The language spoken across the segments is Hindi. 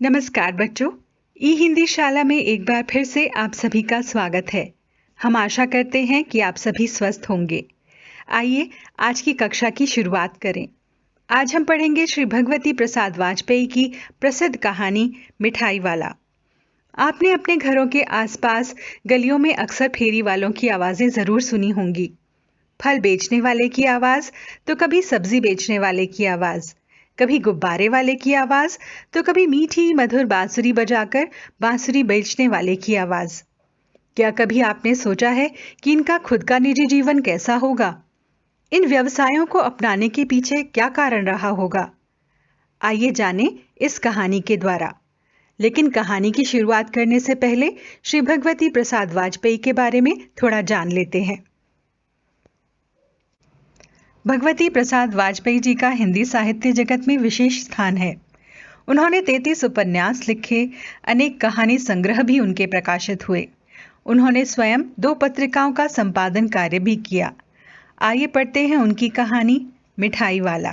नमस्कार बच्चों। ई हिंदी शाला में एक बार फिर से आप सभी का स्वागत है। हम आशा करते हैं कि आप सभी स्वस्थ होंगे। आइए आज की कक्षा की शुरुआत करें। आज हम पढ़ेंगे श्री भगवती प्रसाद वाजपेयी की प्रसिद्ध कहानी मिठाई वाला। आपने अपने घरों के आसपास गलियों में अक्सर फेरी वालों की आवाजें जरूर सुनी होंगी। फल बेचने वाले की आवाज तो कभी सब्जी बेचने वाले की आवाज, कभी गुब्बारे वाले की आवाज तो कभी मीठी मधुर बांसुरी बजाकर बांसुरी बेचने वाले की आवाज। क्या कभी आपने सोचा है कि इनका खुद का निजी जीवन कैसा होगा? इन व्यवसायों को अपनाने के पीछे क्या कारण रहा होगा? आइए जानें इस कहानी के द्वारा। लेकिन कहानी की शुरुआत करने से पहले श्री भगवती प्रसाद वाजपेयी के बारे में थोड़ा जान लेते हैं। भगवती प्रसाद वाजपेयी जी का हिंदी साहित्य जगत में विशेष स्थान है। उन्होंने 33 उपन्यास लिखे, अनेक कहानी संग्रह भी उनके प्रकाशित हुए। उन्होंने स्वयं 2 पत्रिकाओं का संपादन कार्य भी किया। आइए पढ़ते हैं उनकी कहानी मिठाई वाला।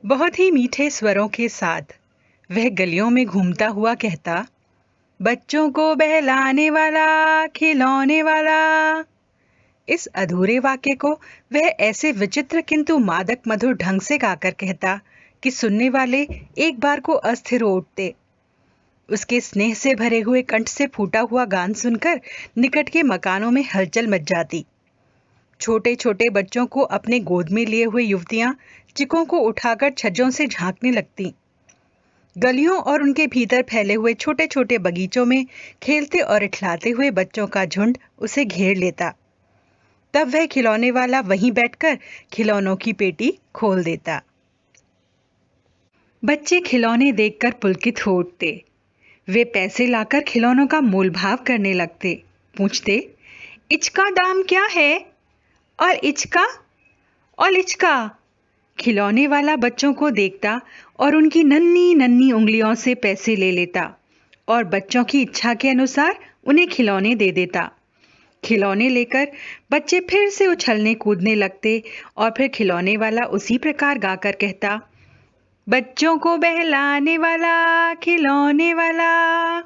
बहुत ही मीठे स्वरों के साथ वह गलियों में घूमता हुआ कहता, बच्चों को बहलाने वाला, खिलौने वाला। इस अधूरे वाक्य को वह ऐसे विचित्र किंतु मादक मधुर ढंग से गाकर कहता कि सुनने वाले एक बार को अस्थिर हो उठते। उसके स्नेह से भरे हुए कंठ से फूटा हुआ गान सुनकर निकट के मकानों में हलचल मच जाती। छोटे छोटे बच्चों को अपने गोद में लिए हुए युवतियां चिकों को उठाकर छज्जों से झांकने लगती। गलियों और उनके भीतर फैले हुए छोटे छोटे बगीचों में खेलते और इठलाते हुए बच्चों का झुंड उसे घेर लेता। तब वह खिलौने वाला वहीं बैठकर खिलौनों की पेटी खोल देता। बच्चे खिलौने देखकर पुलकित हो उठते। वे पैसे लाकर खिलौनों का मोल भाव करने लगते। पूछते, इचका दाम क्या है? और इचका? और इचका? खिलौने वाला बच्चों को देखता और उनकी नन्ही नन्ही उंगलियों से पैसे ले लेता और बच्चों की इच्छा के अनुसार उन्हें खिलौने दे देता। खिलौने लेकर बच्चे फिर से उछलने कूदने लगते और फिर खिलौने वाला उसी प्रकार गाकर कहता, बच्चों को बहलाने वाला, खिलौने वाला।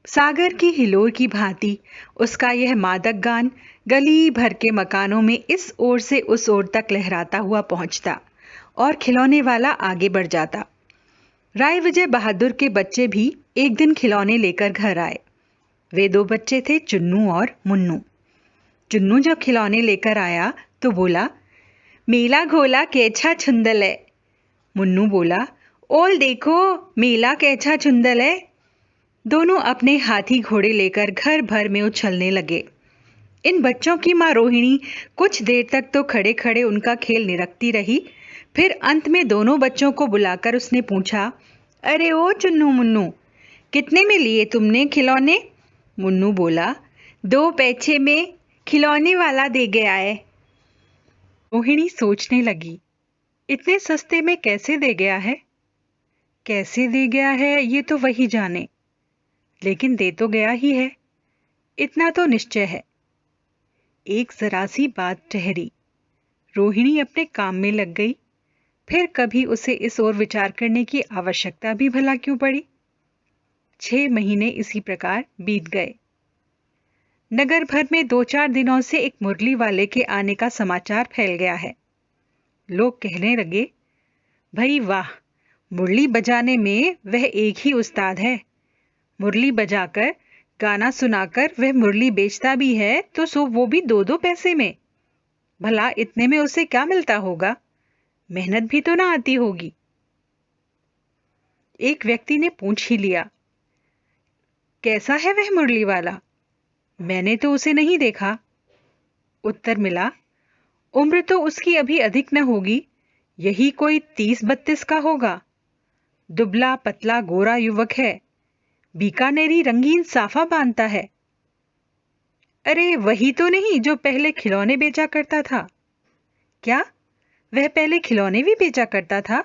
सागर की हिलोर की भांति उसका यह मादक गान गली भर के मकानों में इस ओर से उस ओर तक लहराता हुआ पहुंचता और खिलौने वाला आगे बढ़ जाता। राय विजय बहादुर के बच्चे भी एक दिन खिलौने लेकर घर आए। वे 2 बच्चे थे, चुन्नू और मुन्नू। चुन्नू जब खिलौने लेकर आया तो बोला, मेला घोला कैछा छुंदल है। मुन्नू बोला, ओल देखो मेला कैछा छुंदल है। दोनों अपने हाथी घोड़े लेकर घर भर में उछलने लगे। इन बच्चों की माँ रोहिणी कुछ देर तक तो खड़े खड़े उनका खेल निरखती रही। फिर अंत में दोनों बच्चों को बुलाकर उसने पूछा, अरे ओ चुन्नू मुन्नू, कितने में लिए तुमने खिलौने? मुन्नू बोला, 2 पैसे में खिलौने वाला दे गया है। रोहिणी सोचने लगी, इतने सस्ते में कैसे दे गया है? कैसे दे गया है ये तो वही जाने, लेकिन दे तो गया ही है, इतना तो निश्चय है। एक जरा सी बात ठहरी। रोहिणी अपने काम में लग गई। फिर कभी उसे इस ओर विचार करने की आवश्यकता भी भला क्यों पड़ी? 6 महीने इसी प्रकार बीत गए। नगर भर में 2-4 दिनों से एक मुरली वाले के आने का समाचार फैल गया है। लोग कहने लगे, भाई वाह, मुरली बजाने में वह एक ही उस्ताद है। मुरली बजाकर गाना सुनाकर वह मुरली बेचता भी है तो सो वो भी 2-2 पैसे में। भला इतने में उसे क्या मिलता होगा? मेहनत भी तो ना आती होगी। एक व्यक्ति ने पूछ ही लिया, कैसा है वह मुरली वाला? मैंने तो उसे नहीं देखा। उत्तर मिला, उम्र तो उसकी अभी अधिक न होगी, यही कोई 30-32 का होगा। दुबला पतला गोरा युवक है, बीकानेरी रंगीन साफा बांधता है। अरे वही तो नहीं जो पहले खिलौने बेचा करता था? क्या वह पहले खिलौने भी बेचा करता था?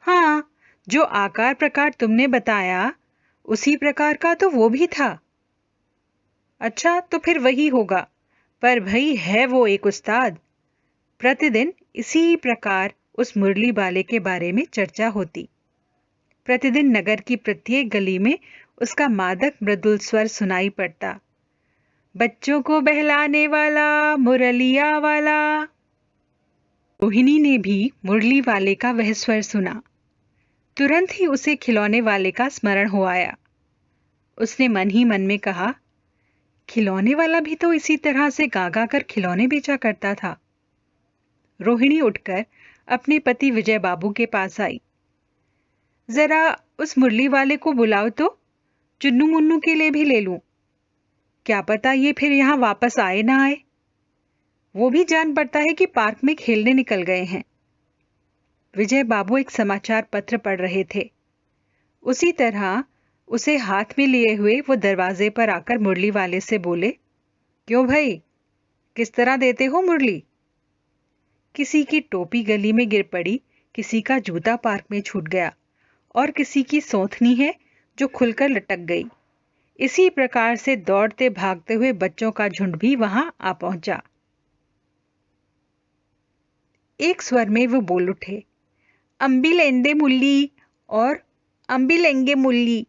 हाँ, जो आकार प्रकार तुमने बताया उसी प्रकार का तो वो भी था। अच्छा, तो फिर वही होगा, पर भाई है वो एक उस्ताद। प्रतिदिन इसी प्रकार उस मुरली वाले के बारे में चर्चा होती। प्रतिदिन नगर की प्रत्येक गली में उसका मादक मृदुल स्वर सुनाई पड़ता। बच्चों को बहलाने वाला मुरलिया वाला। रोहिणी ने भी मुरली वाले का वह स्वर सुना। तुरंत ही उसे खिलौने वाले का स्मरण हो आया। उसने मन ही मन में कहा, खिलौने वाला भी तो इसी तरह से गा गा कर खिलौने बेचा करता था। रोहिणी उठकर अपने पति विजय बाबू के पास आई। जरा उस मुरली वाले को बुलाओ तो, चुन्नू मुन्नू के लिए भी ले लूं। क्या पता ये फिर यहां वापस आए ना आए। वो भी जान पड़ता है कि पार्क में खेलने निकल गए हैं। विजय बाबू एक समाचार पत्र पढ़ रहे थे। उसी तरह उसे हाथ में लिए हुए वो दरवाजे पर आकर मुरली वाले से बोले, क्यों भाई, किस तरह देते हो मुरली? किसी की टोपी गली में गिर पड़ी, किसी का जूता पार्क में छूट गया और किसी की सौंथनी है जो खुलकर लटक गई। इसी प्रकार से दौड़ते भागते हुए बच्चों का झुंड भी वहां आ पहुंचा। एक स्वर में वो बोल उठे, अम्बी लेंदे मुल्ली और अम्बी लेंगे मुल्ली।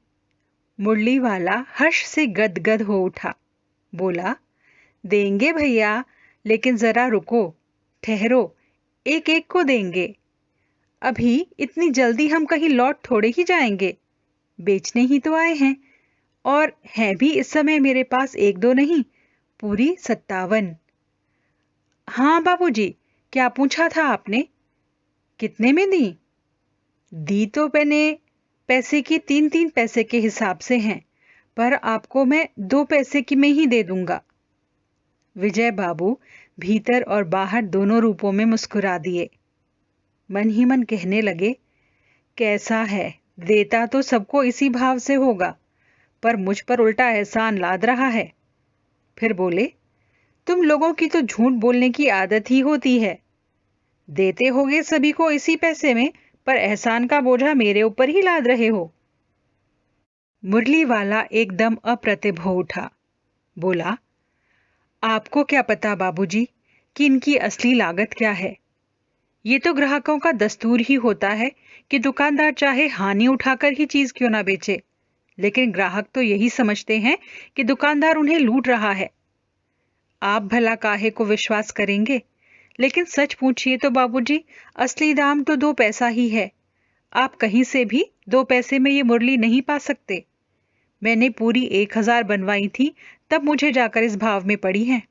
मुरली वाला हर्ष से गदगद हो उठा। बोला, देंगे भैया, लेकिन जरा रुको, ठहरो, एक एक को देंगे। अभी इतनी जल्दी हम कहीं लौट थोड़े ही जाएंगे, बेचने ही तो आए हैं। और है भी इस समय मेरे पास एक दो नहीं, पूरी 57। हाँ बाबूजी, क्या पूछा था आपने? कितने में दी? दी तो मैंने पैसे की 3-3 पैसे के हिसाब से हैं, पर आपको मैं 2 पैसे की में ही दे दूंगा। विजय बाबू भीतर और बाहर दोनों रूपों में मुस्कुरा दिए। मन ही मन कहने लगे, कैसा है, देता तो सबको इसी भाव से होगा, पर मुझ पर उल्टा एहसान लाद रहा है। फिर बोले, तुम लोगों की तो झूठ बोलने की आदत ही होती है। देते होगे सभी को इसी पैसे में, पर एहसान का बोझा मेरे ऊपर ही लाद रहे हो। मुरली वाला एकदम अप्रतिभ हो उठा। बोला, आपको क्या पता बाबूजी कि इनकी असली लागत क्या है? ये तो ग्राहकों का दस्तूर ही होता है कि दुकानदार चाहे हानि उठाकर ही चीज क्यों ना बेचे, लेकिन ग्राहक तो यही समझते हैं कि दुकानदार उन्हें लूट रहा है। आप भला काहे को विश्वास करेंगे? लेकिन सच पूछिए तो बाबूजी, असली दाम तो 2 पैसा ही है। आप कहीं से भी 2 पैसे में ये मुरली नहीं पा सकते। मैंने पूरी 1000 बनवाई थी, तब मुझे जाकर इस भाव में पड़ी है।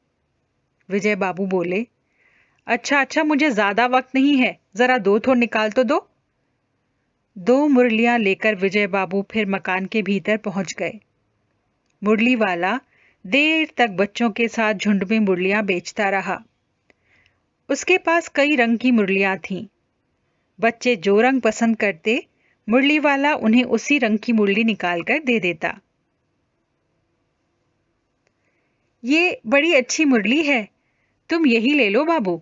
विजय बाबू बोले, अच्छा अच्छा, मुझे ज्यादा वक्त नहीं है, जरा 2 थोड़ निकाल तो दो। 2 मुरलियां लेकर विजय बाबू फिर मकान के भीतर पहुंच गए। मुरली वाला देर तक बच्चों के साथ झुंड में मुरलियां बेचता रहा। उसके पास कई रंग की मुरलियां थीं। बच्चे जो रंग पसंद करते, मुरली वाला उन्हें उसी रंग की मुरली निकालकर दे देता। ये बड़ी अच्छी मुरली है, तुम यही ले लो बाबू।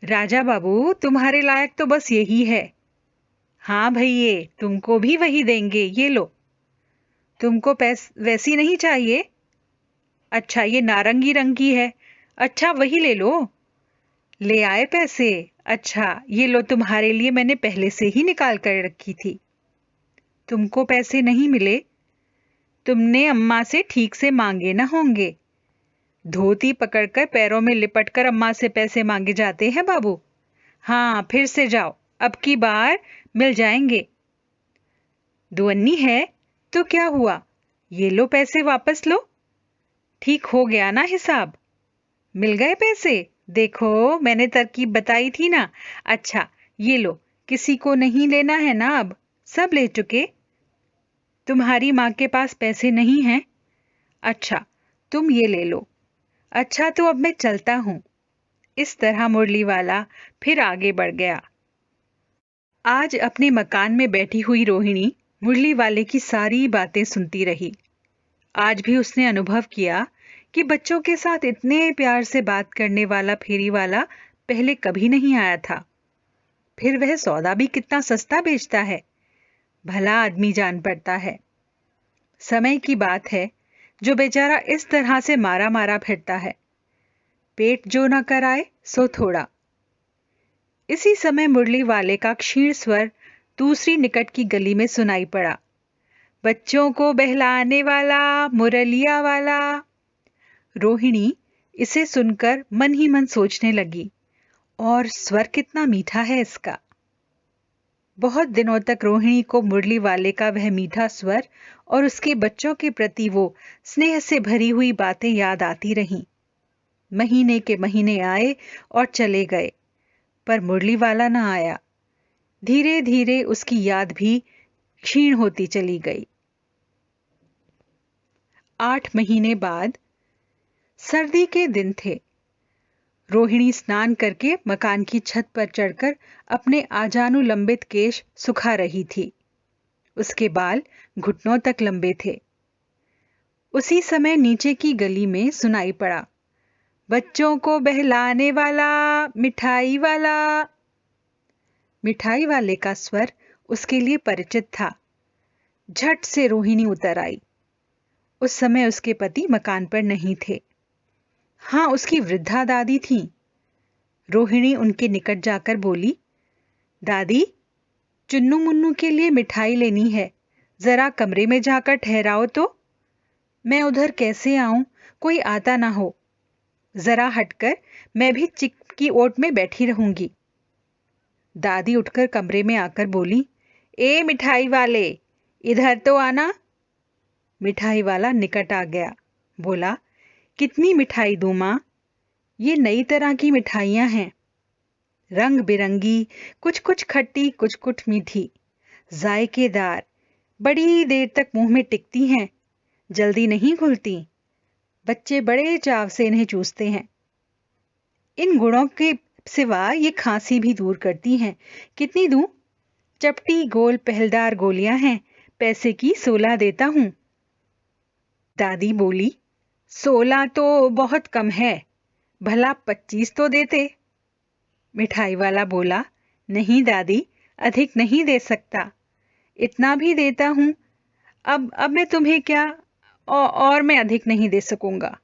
राजा बाबू, तुम्हारे लायक तो बस यही है। हाँ भैये, तुमको भी वही देंगे, ये लो। तुमको वैसी नहीं चाहिए? अच्छा, ये नारंगी रंग की है। अच्छा, वही ले लो। ले आए पैसे? अच्छा, ये लो, तुम्हारे लिए मैंने पहले से ही निकाल कर रखी थी। तुमको पैसे नहीं मिले? तुमने अम्मा से ठीक से मांगे ना होंगे। धोती पकड़कर पैरों में लिपटकर अम्मा से पैसे मांगे जाते हैं बाबू। हाँ, फिर से जाओ, अब की बार मिल जाएंगे। दुअन्नी है तो क्या हुआ, ये लो पैसे वापस लो। ठीक हो गया ना हिसाब? मिल गए पैसे? देखो, मैंने तरकीब बताई थी ना। अच्छा, ये लो, किसी को नहीं लेना है ना अब? सब ले चुके? तुम्हारी माँ के पास पैसे नहीं हैं? अच्छा, तुम ये ले लो। अच्छा, तो अब मैं चलता हूं। इस तरह मुरली वाला फिर आगे बढ़ गया। आज अपने मकान में बैठी हुई रोहिणी मुरली वाले की सारी बातें सुनती रही। आज भी उसने अनुभव किया कि बच्चों के साथ इतने प्यार से बात करने वाला फेरी वाला पहले कभी नहीं आया था। फिर वह सौदा भी कितना सस्ता बेचता है, भला आदमी जान पड़ता है। समय की बात है जो बेचारा इस तरह से मारा मारा फिरता है। पेट जो न कराए सो थोड़ा। इसी समय मुरली वाले का क्षीण स्वर दूसरी निकट की गली में सुनाई पड़ा। बच्चों को बहलाने वाला, मुरलिया वाला। रोहिणी इसे सुनकर मन ही मन सोचने लगी, और स्वर कितना मीठा है इसका। बहुत दिनों तक रोहिणी को मुरली वाले का वह मीठा स्वर और उसके बच्चों के प्रति वो स्नेह से भरी हुई बातें याद आती रहीं। महीने के महीने आए और चले गए, पर मुरली वाला न आया। धीरे धीरे उसकी याद भी क्षीण होती चली गई। 8 महीने बाद सर्दी के दिन थे। रोहिणी स्नान करके मकान की छत पर चढ़कर अपने आजानुलंबित केश सुखा रही थी। उसके बाल घुटनों तक लंबे थे। उसी समय नीचे की गली में सुनाई पड़ा, बच्चों को बहलाने वाला, मिठाई वाला। मिठाई वाले का स्वर उसके लिए परिचित था। झट से रोहिणी उतर आई। उस समय उसके पति मकान पर नहीं थे। हाँ, उसकी वृद्धा दादी थी। रोहिणी उनके निकट जाकर बोली, दादी, चुन्नू मुन्नू के लिए मिठाई लेनी है, जरा कमरे में जाकर ठहराओ तो। मैं उधर कैसे आऊं, कोई आता ना हो। जरा हटकर मैं भी चिक की ओट में बैठी रहूंगी। दादी उठकर कमरे में आकर बोली, ए मिठाई वाले, इधर तो आना। मिठाई वाला निकट आ गया। बोला, कितनी मिठाई दूं मां? ये नई तरह की मिठाइयां हैं, रंग बिरंगी, कुछ कुछ खट्टी, कुछ कुछ मीठी, जायकेदार, बड़ी देर तक मुंह में टिकती हैं, जल्दी नहीं घुलती। बच्चे बड़े चाव से इन्हें चूसते हैं। इन गुणों के सिवा ये खांसी भी दूर करती हैं। कितनी दूं? चपटी गोल पहलदार गोलियां हैं, पैसे की 16 देता हूं। दादी बोली, 16 तो बहुत कम है, भला 25 तो देते। मिठाई वाला बोला, नहीं दादी, अधिक नहीं दे सकता, इतना भी देता हूं। अब मैं तुम्हें क्या, और मैं अधिक नहीं दे सकूंगा।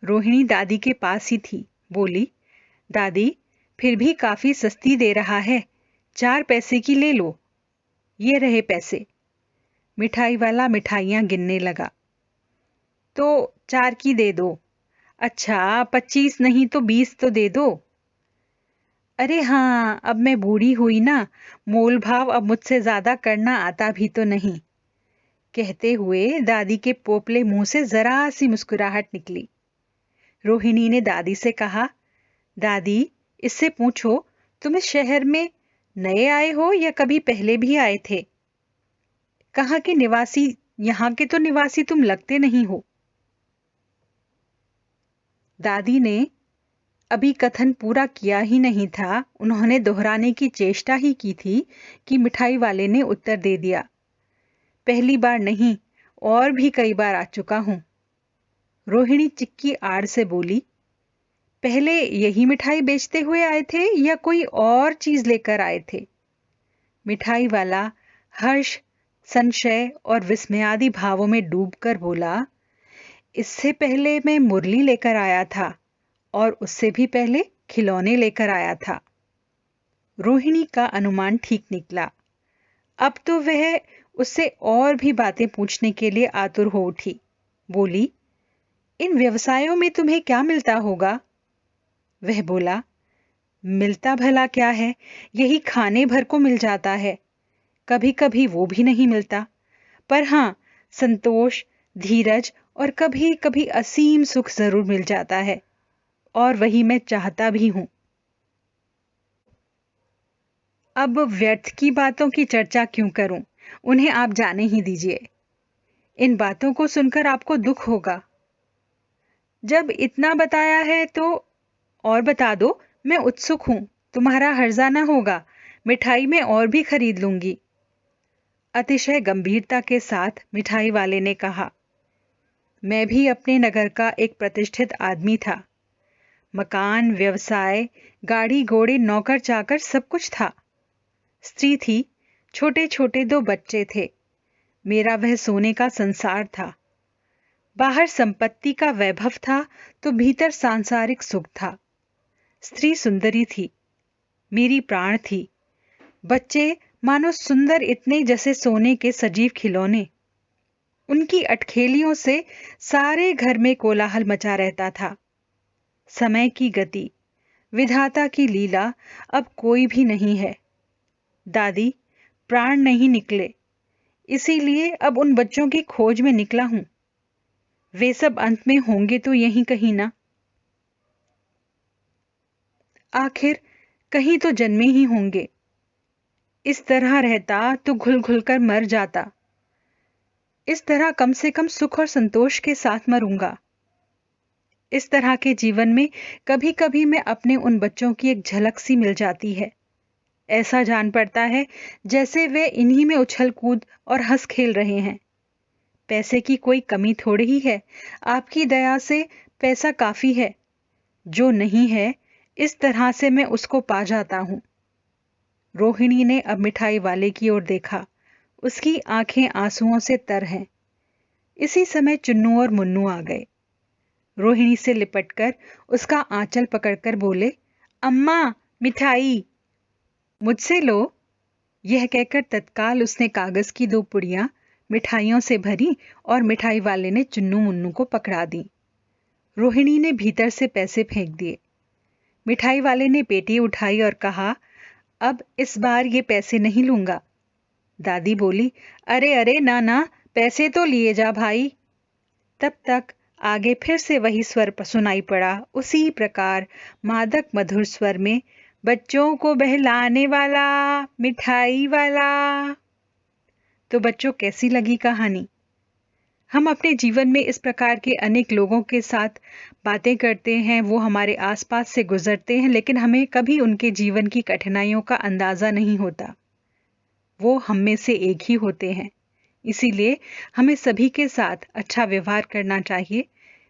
रोहिणी दादी के पास ही थी। बोली, दादी, फिर भी काफी सस्ती दे रहा है, 4 पैसे की ले लो। ये रहे पैसे। मिठाई वाला मिठाइयां गिनने लगा। तो 4 की दे दो। अच्छा, 25 नहीं तो 20 तो दे दो। अरे हाँ, अब मैं बूढ़ी हुई ना, मोल भाव अब मुझसे ज्यादा करना आता भी तो नहीं। कहते हुए दादी के पोपले मुंह से जरा सी मुस्कुराहट निकली। रोहिणी ने दादी से कहा, दादी, इससे पूछो, तुम इस शहर में नए आए हो या कभी पहले भी आए थे? कहाँ के निवासी, यहाँ के तो निवासी तुम लगते नहीं हो। दादी ने अभी कथन पूरा किया ही नहीं था, उन्होंने दोहराने की चेष्टा ही की थी कि मिठाई वाले ने उत्तर दे दिया, पहली बार नहीं, और भी कई बार आ चुका हूं। रोहिणी चिक्की आड़ से बोली, पहले यही मिठाई बेचते हुए आए थे या कोई और चीज लेकर आए थे? मिठाई वाला हर्ष, संशय और विस्मयादि भावों में डूबकर बोला, इससे पहले मैं मुरली लेकर आया था, और उससे भी पहले खिलौने लेकर आया था। रोहिणी का अनुमान ठीक निकला। अब तो वह उससे और भी बातें पूछने के लिए आतुर हो उठी। बोली, इन व्यवसायों में तुम्हें क्या मिलता होगा? वह बोला, मिलता भला क्या है, यही खाने भर को मिल जाता है, कभी कभी वो भी नहीं मिलता, पर हाँ, संतोष, धीरज और कभी कभी असीम सुख जरूर मिल जाता है, और वही मैं चाहता भी हूं। अब व्यर्थ की बातों की चर्चा क्यों करूं, उन्हें आप जाने ही दीजिए। इन बातों को सुनकर आपको दुख होगा। जब इतना बताया है तो और बता दो, मैं उत्सुक हूं, तुम्हारा हर्जा ना होगा, मिठाई में और भी खरीद लूंगी। अतिशय गंभीरता के साथ मिठाई वाले ने कहा, मैं भी अपने नगर का एक प्रतिष्ठित आदमी था। मकान, व्यवसाय, गाड़ी घोड़े, नौकर चाकर सब कुछ था। स्त्री थी, छोटे छोटे 2 बच्चे थे। मेरा वह सोने का संसार था। बाहर संपत्ति का वैभव था तो भीतर सांसारिक सुख था। स्त्री सुंदरी थी, मेरी प्राण थी। बच्चे मानो सुंदर इतने जैसे सोने के सजीव खिलौने। उनकी अटखेलियों से सारे घर में कोलाहल मचा रहता था। समय की गति, विधाता की लीला अब कोई भी नहीं है। दादी, प्राण नहीं निकले, इसीलिए अब उन बच्चों की खोज में निकला हूं। वे सब अंत में होंगे तो यहीं कहीं ना। आखिर कहीं तो जन्मे ही होंगे। इस तरह रहता तो घुल घुल कर मर जाता। इस तरह कम से कम सुख और संतोष के साथ मरूंगा। इस तरह के जीवन में कभी कभी मैं अपने उन बच्चों की एक झलक सी मिल जाती है। ऐसा जान पड़ता है जैसे वे इन्हीं में उछल कूद और हंस खेल रहे हैं। पैसे की कोई कमी थोड़ी ही है। आपकी दया से पैसा काफी है। जो नहीं है, इस तरह से मैं उसको पा जाता हूं। रोहिणी ने अब मिठाई वाले की ओर देखा। उसकी आंखें आंसुओं से तर हैं। इसी समय चुन्नू और मुन्नू आ गए। रोहिणी से लिपटकर उसका आंचल पकड़कर बोले, अम्मा, मिठाई। मुझसे लो। यह कहकर तत्काल उसने कागज की 2 पुड़ियां मिठाइयों से भरी और मिठाई वाले ने चुन्नू मुन्नू को पकड़ा दी। रोहिणी ने भीतर से पैसे फेंक दिए। मिठाई वाले ने पेटी उठाई और कहा, अब इस बार ये पैसे नहीं लूंगा। दादी बोली, अरे अरे, ना ना, पैसे तो लिए जा भाई। तब तक आगे फिर से वही स्वर सुनाई पड़ा, उसी प्रकार मादक मधुर स्वर में, बच्चों को बहलाने वाला, मिठाई वाला। तो बच्चों, कैसी लगी कहानी? हम अपने जीवन में इस प्रकार के अनेक लोगों के साथ बातें करते हैं, वो हमारे आसपास से गुजरते हैं, लेकिन हमें कभी उनके जीवन की कठिनाइयों का अंदाजा नहीं होता। वो हम में से एक ही होते हैं। इसीलिए हमें सभी के साथ अच्छा व्यवहार करना चाहिए।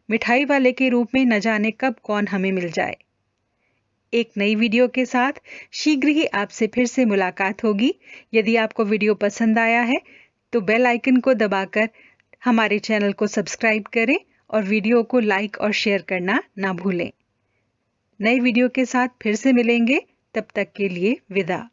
मिठाई वाले के रूप में न जाने कब कौन हमें मिल जाए। एक नई वीडियो के साथ शीघ्र ही आपसे फिर से मुलाकात होगी। यदि आपको वीडियो पसंद आया है तो बेल आइकन को दबाकर हमारे चैनल को सब्सक्राइब करें और वीडियो को लाइक और शेयर करना ना भूलें। नई वीडियो के साथ फिर से मिलेंगे। तब तक के लिए विदा।